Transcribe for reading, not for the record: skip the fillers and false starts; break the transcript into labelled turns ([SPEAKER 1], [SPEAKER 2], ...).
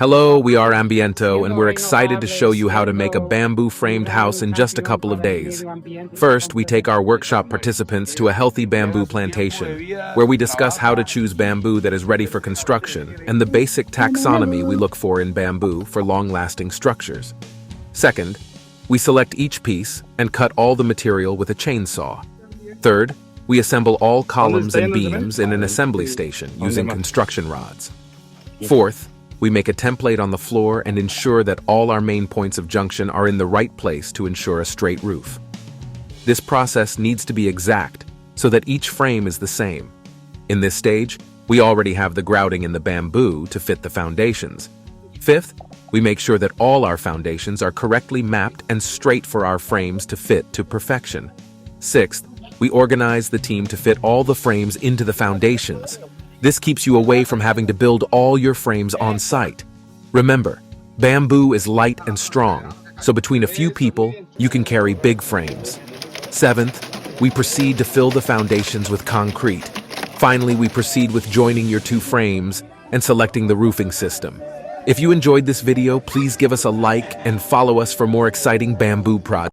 [SPEAKER 1] Hello, we are Ambiento, and we're excited to show you how to make a bamboo-framed house in just a couple of days. First, we take our workshop participants to a healthy bamboo plantation, where we discuss how to choose bamboo that is ready for construction and the basic taxonomy we look for in bamboo for long-lasting structures. Second, we select each piece and cut all the material with a chainsaw. Third, we assemble all columns and beams in an assembly station using construction rods. Fourth, we make a template on the floor and ensure that all our main points of junction are in the right place to ensure a straight roof. This process needs to be exact so that each frame is the same. In this stage, we already have the grouting in the bamboo to fit the foundations. Fifth, we make sure that all our foundations are correctly mapped and straight for our frames to fit to perfection. Sixth, we organize the team to fit all the frames into the foundations. This keeps you away from having to build all your frames on site. Remember, bamboo is light and strong, so between a few people, you can carry big frames. Seventh, we proceed to fill the foundations with concrete. Finally, we proceed with joining your two frames and selecting the roofing system. If you enjoyed this video, please give us a like and follow us for more exciting bamboo projects.